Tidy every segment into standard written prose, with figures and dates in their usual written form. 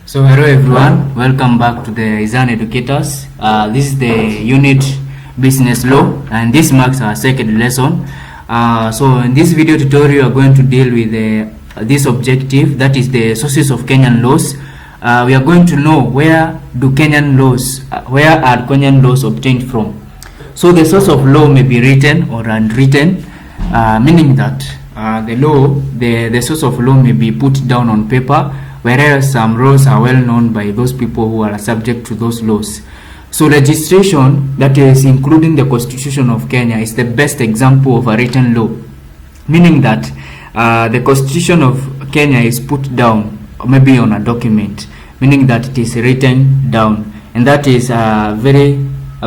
So hello everyone, welcome back to the Izan Educators. This is the unit business law and this marks our second lesson. So in this video tutorial we are going to deal with this objective, that is the sources of Kenyan laws. We are going to know where are Kenyan laws obtained from. So the source of law may be written or unwritten, meaning that the source of law may be put down on paper, whereas some laws are well known by those people who are subject to those laws. So legislation, that is including the Constitution of Kenya, is the best example of a written law, meaning that the Constitution of Kenya is put down maybe on a document, meaning that it is written down, and that is a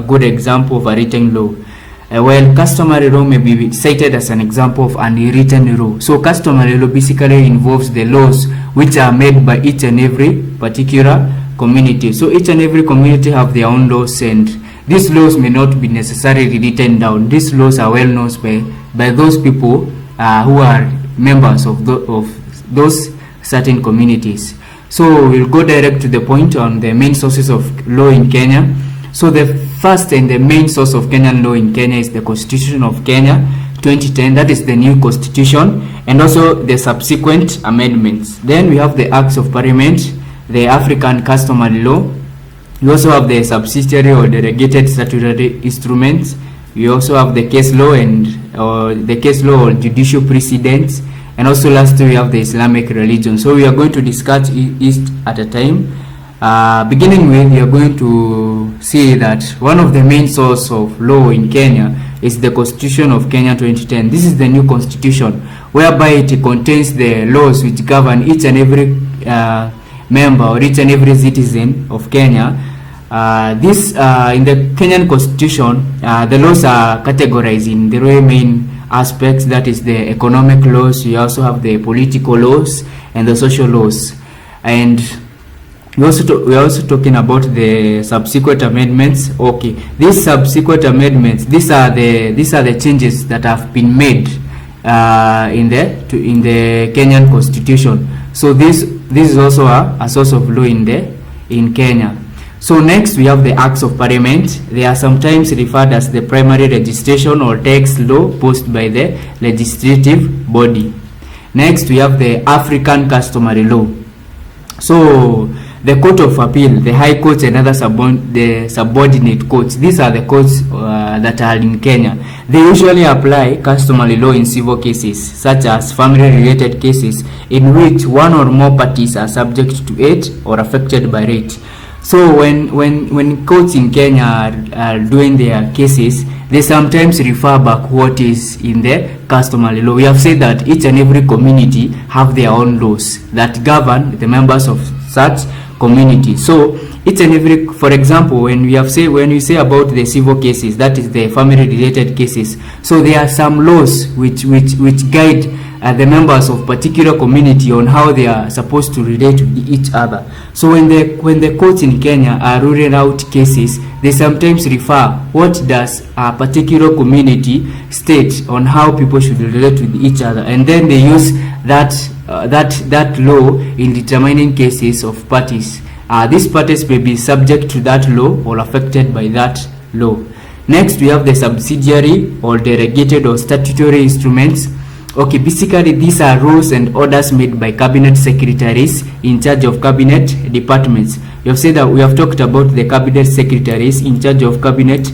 good example of a written law. While customary law may be cited as an example of an unwritten law. So customary law basically involves the laws which are made by each and every particular community. So each and every community have their own laws, and these laws may not be necessarily written down. These laws are well known by those people who are members of those certain communities. So we'll go direct to the point on the main sources of law in Kenya. So the first and the main source of Kenyan law in Kenya is the Constitution of Kenya 2010, that is the new constitution, and also the subsequent amendments. Then we have the Acts of Parliament, the African customary law. We also have the subsidiary or delegated statutory instruments. We also have the case law or judicial precedents, and also lastly we have the Islamic religion. So we are going to discuss each at a time. Beginning with, we are going to see that one of the main source of law in Kenya is the Constitution of Kenya 2010. This is the new constitution, whereby it contains the laws which govern each and every member or each and every citizen of Kenya. In the Kenyan constitution, the laws are categorized in the three main aspects, that is the economic laws, we also have the political laws and the social laws. And we are also talking about the subsequent amendments. Okay, these subsequent amendments, these are the changes that have been made in the Kenyan constitution. So this is also a source of law in Kenya. So next we have the Acts of Parliament. They are sometimes referred as the primary legislation or text law passed by the legislative body. Next we have the African customary law. So the Court of Appeal, the High Courts and other subordinate courts, these are the courts that are in Kenya. They usually apply customary law in civil cases, such as family-related cases, in which one or more parties are subject to it or affected by it. So when courts in Kenya are doing their cases, they sometimes refer back what is in the customary law. We have said that each and every community have their own laws that govern the members of such community. So each and every, for example, when we say about the civil cases, that is the family related cases, so there are some laws which guide the members of particular community on how they are supposed to relate with each other. So when the courts in Kenya are ruling out cases, they sometimes refer what does a particular community state on how people should relate with each other, and then they use that law in determining cases of parties. These parties may be subject to that law or affected by that law. Next we have the subsidiary or delegated or statutory instruments. Okay, basically these are rules and orders made by cabinet secretaries in charge of cabinet departments. We have said that we have talked about the cabinet secretaries in charge of cabinet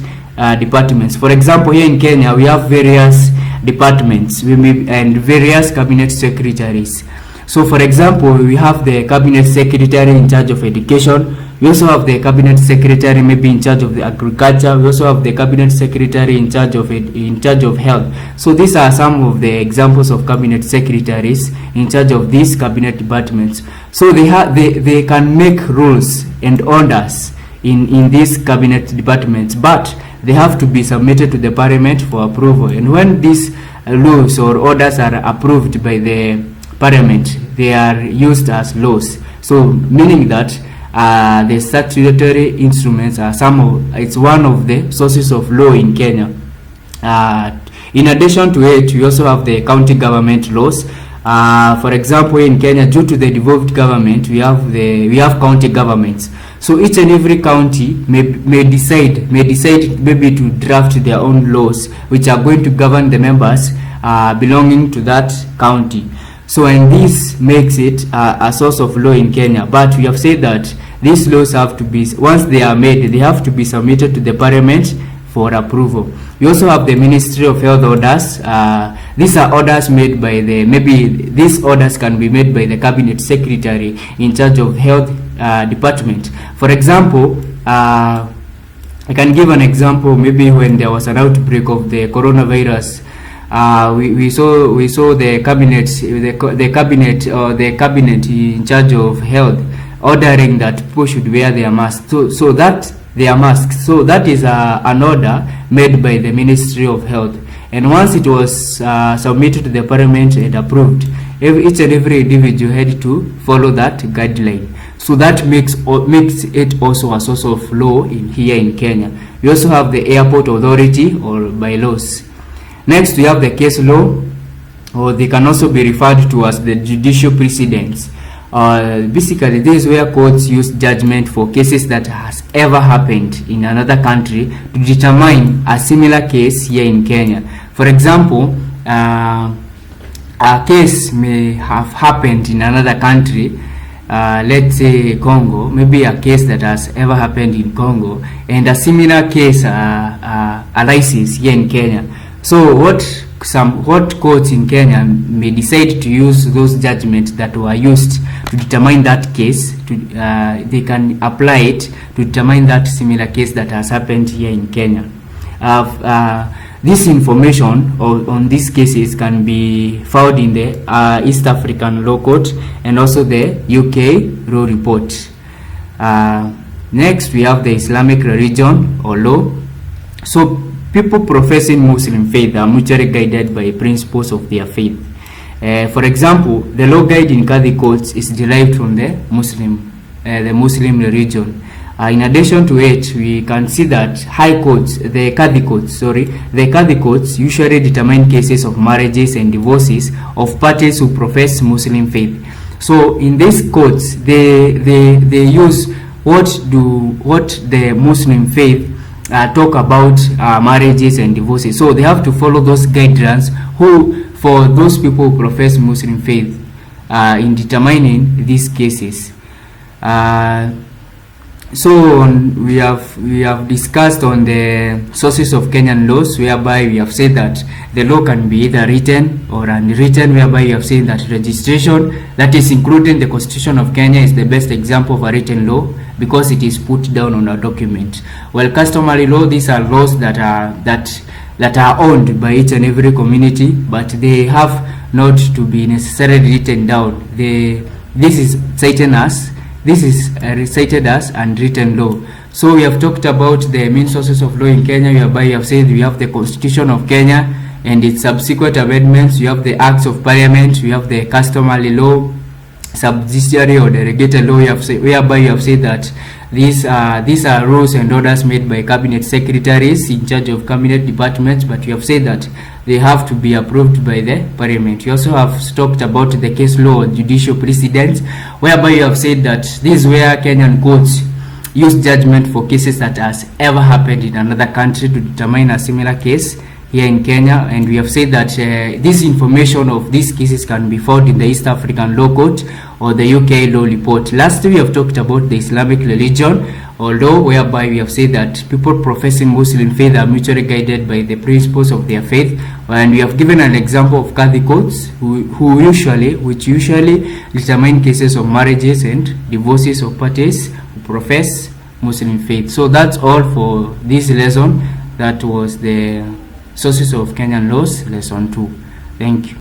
departments. For example, here in Kenya we have various departments and various cabinet secretaries. So for example, we have the cabinet secretary in charge of education. We also have the cabinet secretary maybe in charge of the agriculture. We also have the cabinet secretary in charge of health. So these are some of the examples of cabinet secretaries in charge of these cabinet departments. So they can make rules and orders in these cabinet departments, but they have to be submitted to the parliament for approval. And when these laws or orders are approved by the parliament, they are used as laws. So meaning that the statutory instruments are it's one of the sources of law in Kenya. In addition to it, we also have the county government laws. For example, in Kenya, due to the devolved government, we have county governments. So each and every county may decide maybe to draft their own laws which are going to govern the members belonging to that county. So, and this makes it a source of law in Kenya. But we have said that these laws have to be, once they are made, they have to be submitted to the parliament for approval. We also have the Ministry of Health orders. These are orders made by these orders can be made by the cabinet secretary in charge of health department. For example, I can give an example. Maybe when there was an outbreak of the coronavirus, we saw the cabinet in charge of health ordering that people should wear their masks. So that is an order made by the Ministry of Health, and once it was submitted to the parliament and approved, each and every individual had to follow that guideline. So that makes it also a source of law here in Kenya. We also have the airport authority or bylaws. Next, we have the case law, or they can also be referred to as the judicial precedents. Basically, this is where courts use judgment for cases that has ever happened in another country to determine a similar case here in Kenya. For example, a case may have happened in another country, let's say Congo, maybe a case that has ever happened in Congo, and a similar case arises here in Kenya. So what courts in Kenya may decide to use those judgments that were used to determine that case, they can apply it to determine that similar case that has happened here in Kenya. This information on these cases can be found in the East African Law Court and also the UK Law Report. Next, we have the Islamic religion or law. So people professing Muslim faith are mutually guided by principles of their faith. For example, the law guide in Qadi courts is derived from the Muslim religion. In addition to it, we can see that the Qadi courts usually determine cases of marriages and divorces of parties who profess Muslim faith. So in these courts, they use what the Muslim faith talk about marriages and divorces. So they have to follow those guidelines for those people who profess Muslim faith in determining these cases. So we have discussed on the sources of Kenyan laws, whereby we have said that the law can be either written or unwritten, whereby we have said that registration, that is including the Constitution of Kenya, is the best example of a written law because it is put down on a document. While customary law, these are laws that are owned by each and every community, but they have not to be necessarily written down. This is recited as unwritten law. So we have talked about the main sources of law in Kenya, whereby we have said we have the Constitution of Kenya and its subsequent amendments. We have the Acts of Parliament. We have the customary law, subsidiary or delegated law, whereby we have said that these are rules and orders made by cabinet secretaries in charge of cabinet departments, but we have said that they have to be approved by the parliament. We also have talked about the case law or judicial precedents, whereby you have said that this is where Kenyan courts use judgment for cases that has ever happened in another country to determine a similar case here in Kenya. And we have said that this information of these cases can be found in the East African Law Court or the UK Law Report. Lastly, we have talked about the Islamic religion or law, whereby we have said that people professing Muslim faith are mutually guided by the principles of their faith. And we have given an example of Qadi courts which usually determine cases of marriages and divorces of parties who profess Muslim faith. So that's all for this lesson. That was the sources of Kenyan laws, lesson 2. Thank you.